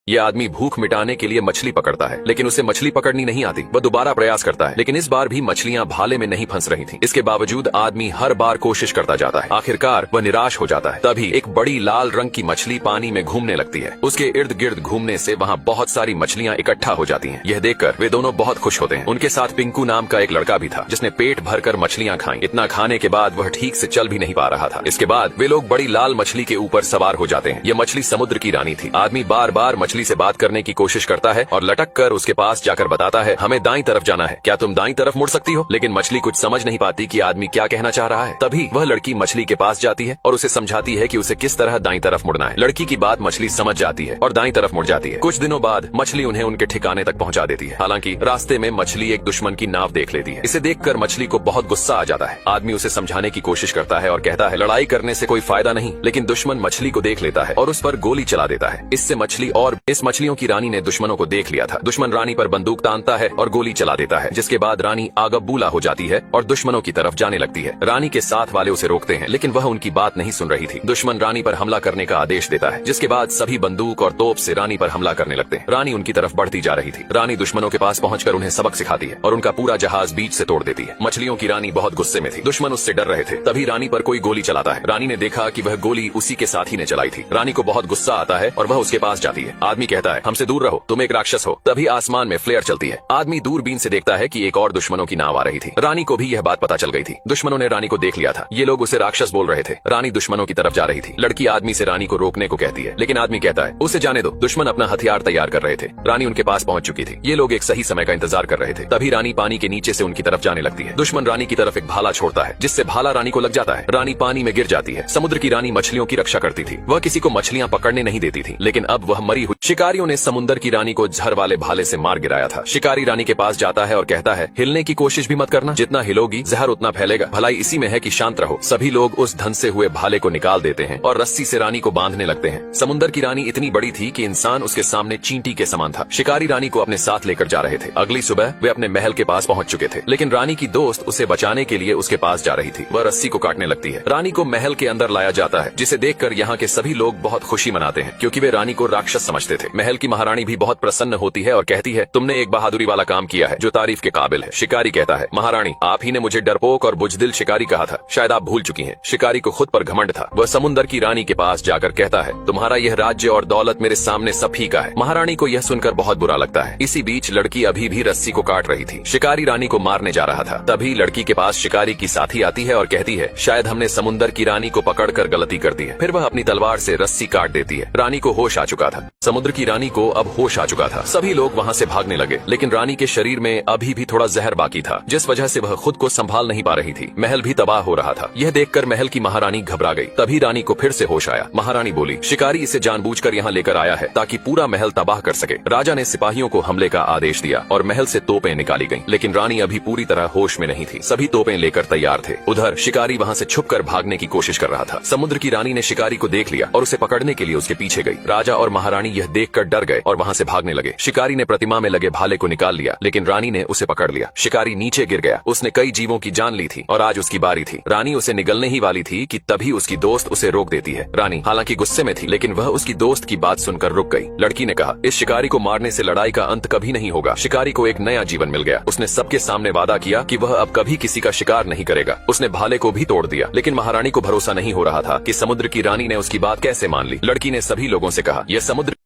ये आदमी भूख मिटाने के लिए मछली पकड़ता है, लेकिन उसे मछली पकड़नी नहीं आती। वह दोबारा प्रयास करता है, लेकिन इस बार भी मछलियां भाले में नहीं फंस रही थीं। इसके बावजूद आदमी हर बार कोशिश करता जाता है। आखिरकार वह निराश हो जाता है। तभी एक बड़ी लाल रंग की मछली पानी में घूमने लगती है। उसके इर्द गिर्द घूमने से वहाँ बहुत सारी मछलियां इकट्ठा हो जाती हैं। यह देखकर वे दोनों बहुत खुश होते हैं। उनके साथ पिंकू नाम का एक लड़का भी था, जिसने पेट भरकर मछलियां खाई। इतना खाने के बाद वह ठीक से चल भी नहीं पा रहा था। इसके बाद वे लोग बड़ी लाल मछली के ऊपर सवार हो जाते हैं। यह मछली समुद्र की रानी थी। आदमी बार बार मछली से बात करने की कोशिश करता है और लटक कर उसके पास जाकर बताता है, हमें दाईं तरफ जाना है, क्या तुम दाईं तरफ मुड़ सकती हो? लेकिन मछली कुछ समझ नहीं पाती कि आदमी क्या कहना चाह रहा है। तभी वह लड़की मछली के पास जाती है और उसे समझाती है कि उसे किस तरह दाईं तरफ मुड़ना है। लड़की की बात मछली समझ जाती है और दाईं तरफ मुड़ जाती है। कुछ दिनों बाद मछली उन्हें उनके ठिकाने तक पहुंचा देती है। हालांकि रास्ते में मछली एक दुश्मन की नाव देख लेती है। इसे देखकर मछली को बहुत गुस्सा आ जाता है। आदमी उसे समझाने की कोशिश करता है और कहता है, लड़ाई करने से कोई फायदा नहीं। लेकिन दुश्मन मछली को देख लेता है और उस पर गोली चला देता है। इससे मछली और इस मछलियों की रानी ने दुश्मनों को देख लिया था। दुश्मन रानी पर बंदूक तानता है और गोली चला देता है, जिसके बाद रानी आगबूला हो जाती है और दुश्मनों की तरफ जाने लगती है। रानी के साथ वाले उसे रोकते हैं, लेकिन वह उनकी बात नहीं सुन रही थी। दुश्मन रानी पर हमला करने का आदेश देता है, जिसके बाद सभी बंदूक और तोप से रानी पर हमला करने लगते हैं। रानी उनकी तरफ बढ़ती जा रही थी। रानी दुश्मनों के पास पहुंचकर उन्हें सबक सिखाती है और उनका पूरा जहाज बीच से तोड़ देती है। मछलियों की रानी बहुत गुस्से में थी। दुश्मन उससे डर रहे थे। तभी रानी पर कोई गोली चलाता है। रानी ने देखा कि वह गोली उसी के साथी ने चलाई थी। रानी को बहुत गुस्सा आता है और वह उसके पास जाती है। आदमी कहता है, हमसे दूर रहो, तुम एक राक्षस हो। तभी आसमान में फ्लेयर चलती है। आदमी दूरबीन से देखता है कि एक और दुश्मनों की नाव आ रही थी। रानी को भी यह बात पता चल गई थी। दुश्मनों ने रानी को देख लिया था। ये लोग उसे राक्षस बोल रहे थे। रानी दुश्मनों की तरफ जा रही थी। लड़की आदमी से रानी को रोकने को कहती है, लेकिन आदमी कहता है, उसे जाने दो। दुश्मन अपना हथियार तैयार कर रहे थे। रानी उनके पास पहुंच चुकी थी। ये लोग एक सही समय का इंतजार कर रहे थे। तभी रानी पानी के नीचे से उनकी तरफ जाने लगती है। दुश्मन रानी की तरफ एक भाला छोड़ता है, जिससे भाला रानी को लग जाता है। रानी पानी में गिर जाती है। समुद्र की रानी मछलियों की रक्षा करती थी। वह किसी को मछलियां पकड़ने नहीं देती थी, लेकिन अब वह मरी हुई। शिकारियों ने समुद्र की रानी को झर वाले भाले से मार गिराया था। शिकारी रानी के पास जाता है और कहता है, हिलने की कोशिश भी मत करना, जितना हिलोगी जहर उतना फैलेगा। भलाई इसी में है कि शांत रहो। सभी लोग उस धन से हुए भाले को निकाल देते हैं और रस्सी से रानी को बांधने लगते हैं। समुद्र की रानी इतनी बड़ी थी कि इंसान उसके सामने चींटी के समान था। शिकारी रानी को अपने साथ लेकर जा रहे थे। अगली सुबह वे अपने महल के पास पहुंच चुके थे, लेकिन रानी की दोस्त उसे बचाने के लिए उसके पास जा रही थी। वह रस्सी को काटने लगती है। रानी को महल के अंदर लाया जाता है, जिसे देखकर यहाँ के सभी लोग बहुत खुशी मनाते हैं, क्योंकि वे रानी को राक्षस समझते थे। महल की महारानी भी बहुत प्रसन्न होती है और कहती है, तुमने एक बहादुरी वाला काम किया है जो तारीफ के काबिल है। शिकारी कहता है, महारानी, आप ही ने मुझे डरपोक और बुजदिल शिकारी कहा था, शायद आप भूल चुकी हैं। शिकारी को खुद पर घमंड था। वह समुद्र की रानी के पास जाकर कहता है, तुम्हारा यह राज्य और दौलत मेरे सामने सब फीका है। महारानी को यह सुनकर बहुत बुरा लगता है। इसी बीच लड़की अभी भी रस्सी को काट रही थी। शिकारी रानी को मारने जा रहा था। तभी लड़की के पास शिकारी की साथी आती है और कहती है, शायद हमने समुद्र की रानी को पकड़कर गलती कर दी है। फिर वह अपनी तलवार से रस्सी काट देती है। रानी को होश आ चुका था। समुद्र की रानी को अब होश आ चुका था। सभी लोग वहाँ से भागने लगे, लेकिन रानी के शरीर में अभी भी थोड़ा जहर बाकी था, जिस वजह से वह खुद को संभाल नहीं पा रही थी। महल भी तबाह हो रहा था। यह देखकर महल की महारानी घबरा गई। तभी रानी को फिर से होश आया। महारानी बोली, शिकारी इसे जानबूझकर यहाँ लेकर आया है ताकि पूरा महल तबाह कर सके। राजा ने सिपाहियों को हमले का आदेश दिया और महल से तोपें निकाली गईं, लेकिन रानी अभी पूरी तरह होश में नहीं थी। सभी तोपें लेकर तैयार थे। उधर शिकारी वहाँ से छुपकर भागने की कोशिश कर रहा था। समुद्र की रानी ने शिकारी को देख लिया और उसे पकड़ने के लिए उसके पीछे गई। राजा और महारानी यह देखकर डर गए और वहाँ से भागने लगे। शिकारी ने प्रतिमा में लगे भाले को निकाल लिया, लेकिन रानी ने उसे पकड़ लिया। शिकारी नीचे गिर गया। उसने कई जीवों की जान ली थी और आज उसकी बारी थी। रानी उसे निगलने ही वाली थी कि तभी उसकी दोस्त उसे रोक देती है। रानी हालांकि गुस्से में थी, लेकिन वह उसकी दोस्त की बात सुनकर रुक गई। लड़की ने कहा, इस शिकारी को मारने से लड़ाई का अंत कभी नहीं होगा। शिकारी को एक नया जीवन मिल गया। उसने सबके सामने वादा किया कि वह अब कभी किसी का शिकार नहीं करेगा। उसने भाले को भी तोड़ दिया, लेकिन महारानी को भरोसा नहीं हो रहा था कि समुद्र की रानी ने उसकी बात कैसे मान ली। लड़की ने सभी लोगों से कहा, यह समुद्र